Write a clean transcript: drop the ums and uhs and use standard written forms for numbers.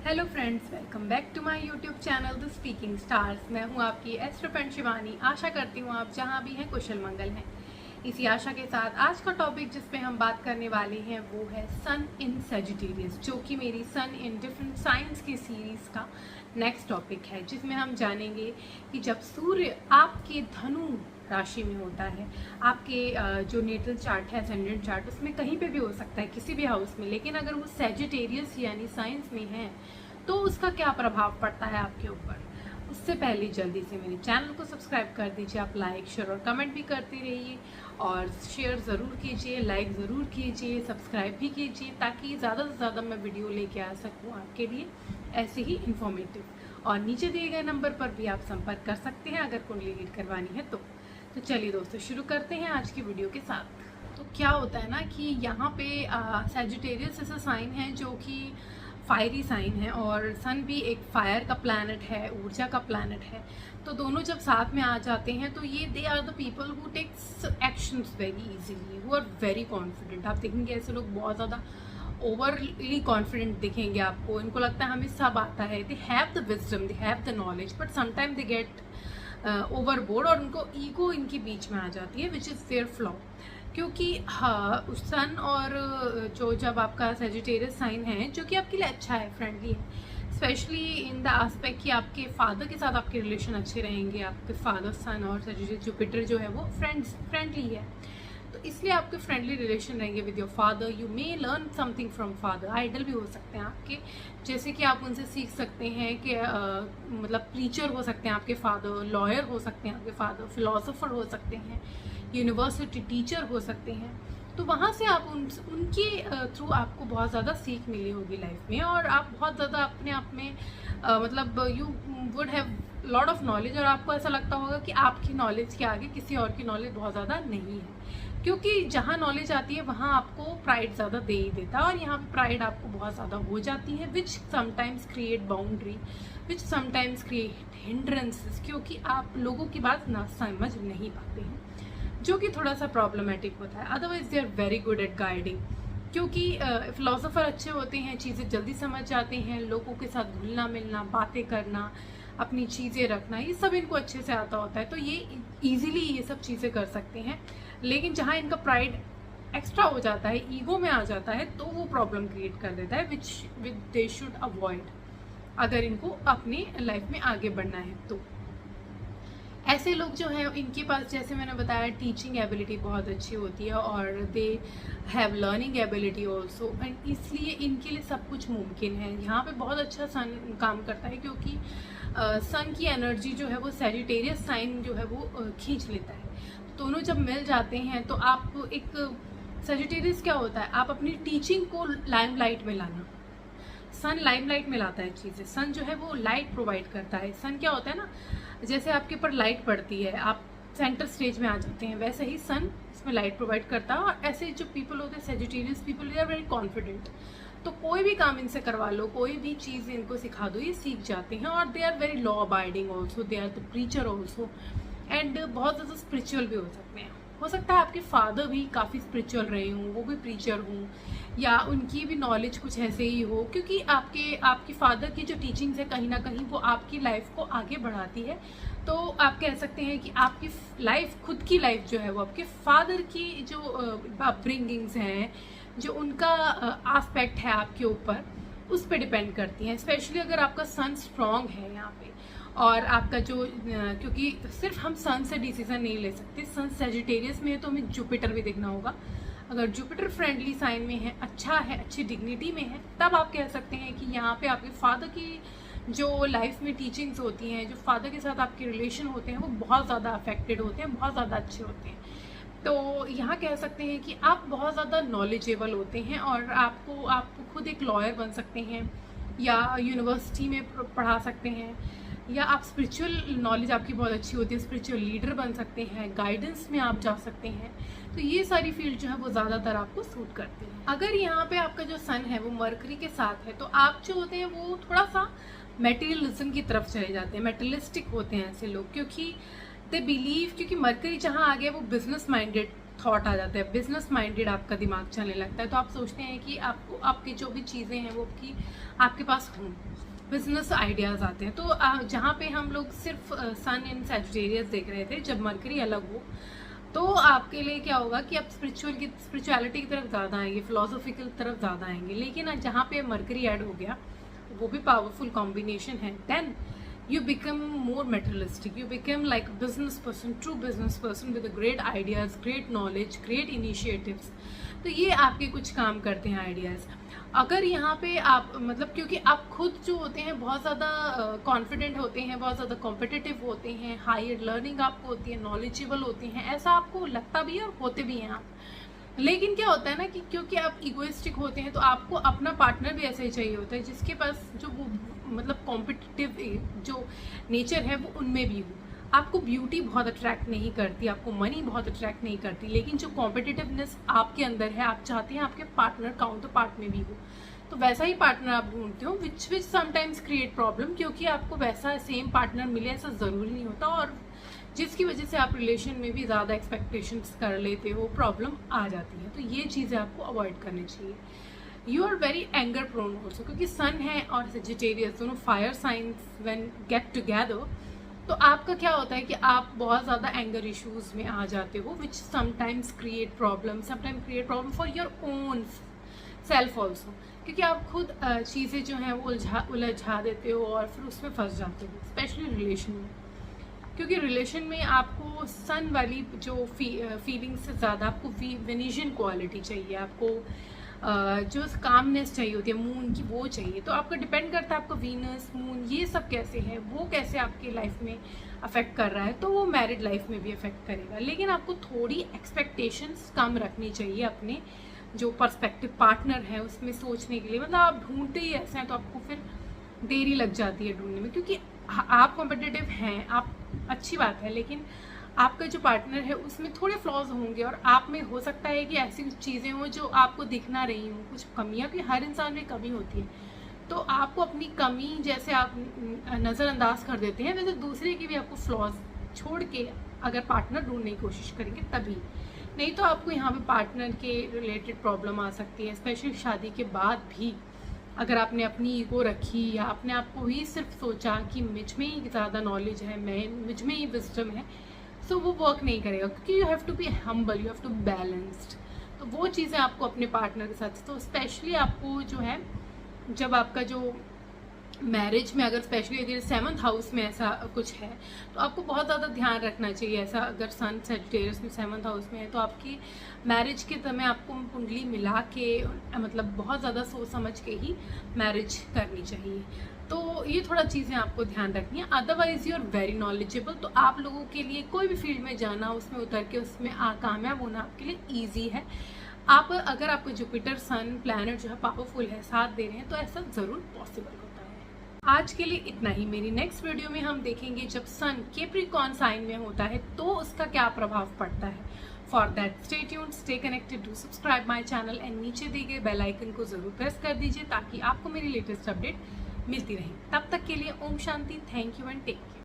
Hello friends, welcome back to my YouTube channel the speaking stars. मैं हूं आपकी astro friend Shivani. आशा करती हूं आप जहां भी हैं कुशल मंगल हैं। इसी आशा के साथ आज का टॉपिक जिस पे हम बात करने वाले हैं वो है सन इन सेजिटेरियस, जो कि मेरी सन इन डिफरेंट साइंस की सीरीज़ का नेक्स्ट टॉपिक है, जिसमें हम जानेंगे कि जब सूर्य आपके धनु राशि में होता है, आपके जो नेटल चार्ट है, असेंडेंट चार्ट, उसमें कहीं पे भी हो सकता है, किसी भी हाउस में, लेकिन अगर वो सेजिटेरियस यानी साइंस में है तो उसका क्या प्रभाव पड़ता है आपके ऊपर। उससे पहले जल्दी से मेरे चैनल को सब्सक्राइब कर दीजिए। आप लाइक, शेयर और कमेंट भी करते रहिए और शेयर ज़रूर कीजिए, लाइक ज़रूर कीजिए, सब्सक्राइब भी कीजिए, ताकि ज़्यादा से ज़्यादा मैं वीडियो लेके आ सकूँ आपके लिए ऐसे ही इन्फॉर्मेटिव। और नीचे दिए गए नंबर पर भी आप संपर्क कर सकते हैं अगर कुंडली रीड करवानी है तो चलिए दोस्तों शुरू करते हैं आज की वीडियो के साथ। तो क्या होता है ना कि यहाँ पे सैजिटेरियस ऐसा साइन है जो कि फायरी साइन है और सन भी एक फायर का प्लैनेट है, ऊर्जा का प्लैनेट है। तो दोनों जब साथ में आ जाते हैं तो ये they are the people who takes actions very easily, who are very confident. आप देखेंगे ऐसे लोग बहुत ज़्यादा ओवरली कॉन्फिडेंट दिखेंगे आपको। इनको लगता है हमें सब आता है, they have the wisdom, they have the knowledge, but sometime they get overboard और उनको ईगो इनके बीच में आ जाती है, विच इज़ देयर फ्लॉ। क्योंकि हाँ, सन और जो जब आपका सेजिटेरियस साइन है जो कि आपके लिए अच्छा है, फ्रेंडली है, स्पेशली इन द एस्पेक्ट कि आपके फादर के साथ आपके रिलेशन अच्छे रहेंगे। आपके फादर सन और सेजिटेरियस जुपिटर जो है वो फ्रेंडली है, तो इसलिए आपके फ्रेंडली रिलेशन रहेंगे with your father. You may learn something from father. Idol भी हो सकते हैं आपके, जैसे कि आप उनसे सीख सकते हैं कि मतलब प्रीचर हो सकते हैं आपके फादर, लॉयर हो सकते हैं आपके फादर, फिलोसोफर हो सकते हैं, यूनिवर्सिटी टीचर हो सकते हैं। तो वहाँ से आप उनके थ्रू आपको बहुत ज़्यादा सीख मिली होगी लाइफ में और आप बहुत ज़्यादा अपने आप में मतलब you would have lot of knowledge और आपको ऐसा लगता होगा कि आपकी नॉलेज के आगे किसी और की नॉलेज बहुत ज़्यादा नहीं है। क्योंकि जहाँ नॉलेज आती है वहाँ आपको प्राइड ज़्यादा दे ही देता है और यहाँ पे प्राइड आपको बहुत ज़्यादा हो जाती है, विच समटाइम्स क्रिएट बाउंड्री, विच समटाइम्स क्रिएट हिंड्रेंसेस, क्योंकि आप लोगों की बात ना समझ नहीं पाते हैं, जो कि थोड़ा सा प्रॉब्लमेटिक होता है। Otherwise they are very good at guiding, क्योंकि फिलोसोफर अच्छे होते हैं, चीज़ें जल्दी समझ जाते हैं, लोगों के साथ घुलना मिलना, बातें करना, अपनी चीज़ें रखना, ये सब इनको अच्छे से आता होता है, तो ये ईजिली ये सब चीज़ें कर सकते हैं। लेकिन जहाँ इनका प्राइड एक्स्ट्रा हो जाता है, ईगो में आ जाता है, तो वो प्रॉब्लम क्रिएट कर देता है, विच दे शुड अवॉइड अगर इनको अपनी लाइफ में आगे बढ़ना है। तो ऐसे लोग जो हैं इनके पास, जैसे मैंने बताया, टीचिंग एबिलिटी बहुत अच्छी होती है और they have learning ability also, and इसलिए इनके लिए सब कुछ मुमकिन है। यहाँ पे बहुत अच्छा सन काम करता है, क्योंकि सन की एनर्जी जो है वो सेजिटेरियस साइन जो है वो खींच लेता है। दोनों जब मिल जाते हैं तो आप एक सेजिटेरियस क्या होता है, आप अपनी टीचिंग को लाइमलाइट में लाना। सन लाइमलाइट में लाता है चीज़ें, सन जो है वो लाइट प्रोवाइड करता है। सन क्या होता है ना, जैसे आपके ऊपर लाइट पड़ती है, आप सेंटर स्टेज में आ जाते हैं, वैसे ही सन इसमें लाइट प्रोवाइड करता है। और ऐसे जो पीपल होते हैं Sagittarius people, they are very confident, तो कोई भी काम इनसे करवा लो, कोई भी चीज़ इनको सिखा दो, ये सीख जाते हैं। और they are very law abiding also, they are the preacher also, and बहुत ज़्यादा स्पिरिचुअल भी हो सकते हैं। हो सकता है आपके फादर भी काफ़ी स्पिरिचुअल रहे हों, वो भी प्रीचर हों, या उनकी भी नॉलेज कुछ ऐसे ही हो, क्योंकि आपके फादर की जो टीचिंग्स है कहीं ना कहीं वो आपकी लाइफ को आगे बढ़ाती है। तो आप कह सकते हैं कि आपकी लाइफ, खुद की लाइफ जो है वो आपके फादर की जो अपब्रिंगिंग्स हैं, जो उनका एस्पेक्ट है आपके ऊपर, उस पर डिपेंड करती हैं। स्पेशली अगर आपका सन स्ट्रॉन्ग है यहाँ पे, और आपका जो क्योंकि सिर्फ हम सन से डिसीजन नहीं ले सकते, सन सेजिटेरियस में है तो हमें जुपिटर भी देखना होगा। अगर जुपिटर फ्रेंडली साइन में है, अच्छा है, अच्छी डिग्निटी में है, तब आप कह सकते हैं कि यहाँ पे आपके फादर की जो लाइफ में टीचिंग्स होती हैं, जो फादर के साथ आपके रिलेशन होते हैं, वो बहुत ज़्यादा अफेक्टेड होते हैं, बहुत ज़्यादा अच्छे होते हैं। तो यहाँ कह सकते हैं कि आप बहुत ज़्यादा नॉलेजेबल होते हैं और आपको खुद एक लॉयर बन सकते हैं, या यूनिवर्सिटी में पढ़ा सकते हैं, या आप स्पिरिचुअल नॉलेज आपकी बहुत अच्छी होती है, स्पिरिचुअल लीडर बन सकते हैं, गाइडेंस में आप जा सकते हैं। तो ये सारी फील्ड जो है वो ज़्यादातर आपको सूट करती है। अगर यहाँ पे आपका जो सन है वो मरकरी के साथ है, तो आप जो होते हैं वो थोड़ा सा मेटीरियलिज्म की तरफ चले जाते हैं, मेटेरियलिस्टिक होते हैं ऐसे लोग, क्योंकि दे बिलीव, क्योंकि मरकरी जहाँ आ गया वो बिजनेस माइंडेड थॉट आ जाता है, बिजनेस माइंडेड आपका दिमाग चलने लगता है। तो आप सोचते हैं कि आपको आपकी जो भी चीज़ें हैं वो आपके पास हों, बिजनेस आइडियाज़ आते हैं। तो जहाँ पे हम लोग सिर्फ सन इन सैजिटेरियस देख रहे थे, जब मरकरी अलग हो तो आपके लिए क्या होगा कि आप स्पिरिचुअलिटी की तरफ ज़्यादा आएंगे, फिलोसफी की तरफ ज़्यादा आएंगे। लेकिन जहाँ पे मरकरी ऐड हो गया, वो भी पावरफुल कॉम्बिनेशन है, then you become more materialistic, you become like a business person, true business person with a great ideas, great knowledge, great initiatives। तो ये आपके कुछ काम करते हैं आइडियाज़। अगर यहाँ पे आप मतलब, क्योंकि आप खुद जो होते हैं बहुत ज़्यादा कॉन्फिडेंट होते हैं, बहुत ज़्यादा कॉम्पिटिटिव होते हैं, हायर लर्निंग आपको होती है, नॉलेजेबल होते हैं, ऐसा आपको लगता भी है और होते भी हैं आप। लेकिन क्या होता है ना कि क्योंकि आप इगोइस्टिक होते हैं तो आपको अपना पार्टनर भी ऐसा ही चाहिए होता है जिसके पास जो वो मतलब कॉम्पिटिटिव जो नेचर है वो उनमें भी हो। आपको ब्यूटी बहुत अट्रैक्ट नहीं करती, आपको मनी बहुत अट्रैक्ट नहीं करती, लेकिन जो कॉम्पिटिटिवनेस आपके अंदर है, आप चाहते हैं आपके पार्टनर काउंटर पार्ट में भी हो। तो वैसा ही पार्टनर आप ढूंढते हो, विच समटाइम्स क्रिएट प्रॉब्लम, क्योंकि आपको वैसा सेम पार्टनर मिले ऐसा ज़रूरी नहीं होता, और जिसकी वजह से आप रिलेशन में भी ज़्यादा एक्सपेक्टेशंस कर लेते हो, प्रॉब्लम आ जाती है। तो ये चीज़ें आपको अवॉइड करनी चाहिए। You are very anger prone also, क्योंकि सन है और सजिटेरियस दोनों fire signs when get together, तो आपका क्या होता है कि आप बहुत ज़्यादा एंगर इश्यूज में आ जाते हो, which sometimes create problem for your own self also, क्योंकि आप खुद चीज़ें जो हैं वो उलझा देते हो और फिर उसमें फंस जाते हो, स्पेशली रिलेशन में। क्योंकि रिलेशन में आपको सन वाली जो फीलिंग्स से ज़्यादा आपको वेनिशियन क्वालिटी चाहिए, आपको जो कामनेस चाहिए होती है मून की, वो चाहिए। तो आपका डिपेंड करता है आपका वीनस मून ये सब कैसे है, वो कैसे आपकी लाइफ में अफेक्ट कर रहा है, तो वो मैरिड लाइफ में भी अफेक्ट करेगा। लेकिन आपको थोड़ी एक्सपेक्टेशंस कम रखनी चाहिए अपने जो पर्सपेक्टिव पार्टनर है उसमें सोचने के लिए। मतलब आप ढूंढते ही ऐसे हैं तो आपको फिर देरी लग जाती है ढूंढने में, क्योंकि आप कॉम्पिटिटिव हैं, आप अच्छी बात है, लेकिन आपका जो पार्टनर है उसमें थोड़े फ्लॉज होंगे और आप में हो सकता है कि ऐसी कुछ चीज़ें हों जो आपको दिख ना रही हों, कुछ कमियां, क्योंकि हर इंसान में कमी होती है। तो आपको अपनी कमी जैसे आप नज़रअंदाज कर देते हैं, वैसे दूसरे की भी आपको फ्लॉज छोड़ के अगर पार्टनर ढूंढने की कोशिश करेंगे तभी, नहीं तो आपको यहाँ पे पार्टनर के रिलेटेड प्रॉब्लम आ सकती है, स्पेशली शादी के बाद भी। अगर आपने अपनी ईगो रखी या अपने आप को ही सिर्फ सोचा कि मुझ में ही ज़्यादा नॉलेज है, मुझ में ही विजडम है, सो वो वर्क नहीं करेगा, क्योंकि you have to be humble, you have to balanced. तो वो चीज़ें आपको अपने पार्टनर के साथ, तो स्पेशली आपको जो है जब आपका जो मैरिज में अगर स्पेशली अगर 7th हाउस में ऐसा कुछ है तो आपको बहुत ज़्यादा ध्यान रखना चाहिए। ऐसा अगर सन सजिटेरियस में 7th हाउस में है तो आपकी मैरिज के समय आपको कुंडली मिला के मतलब बहुत ज़्यादा सोच समझ के ही मैरिज करनी चाहिए। तो ये थोड़ा चीज़ें आपको ध्यान रखनी है। Otherwise you are very knowledgeable, तो आप लोगों के लिए कोई भी फील्ड में जाना, उसमें उतर के उसमें कामयाब होना आपके लिए ईजी है। आप अगर आपको जुपिटर सन प्लैनेट जो है पावरफुल है, साथ दे रहे हैं, तो ऐसा ज़रूर पॉसिबल होता है। आज के लिए इतना ही। मेरी नेक्स्ट वीडियो में हम देखेंगे जब सन कैप्रिकॉर्न साइन में होता है तो उसका क्या प्रभाव पड़ता है। For that stay tuned, stay connected, do subscribe my channel and नीचे दिए गए बेल आइकन को जरूर प्रेस कर दीजिए ताकि आपको मेरी लेटेस्ट अपडेट मिलती रहे। तब तक के लिए ओम शांति, thank you and take care.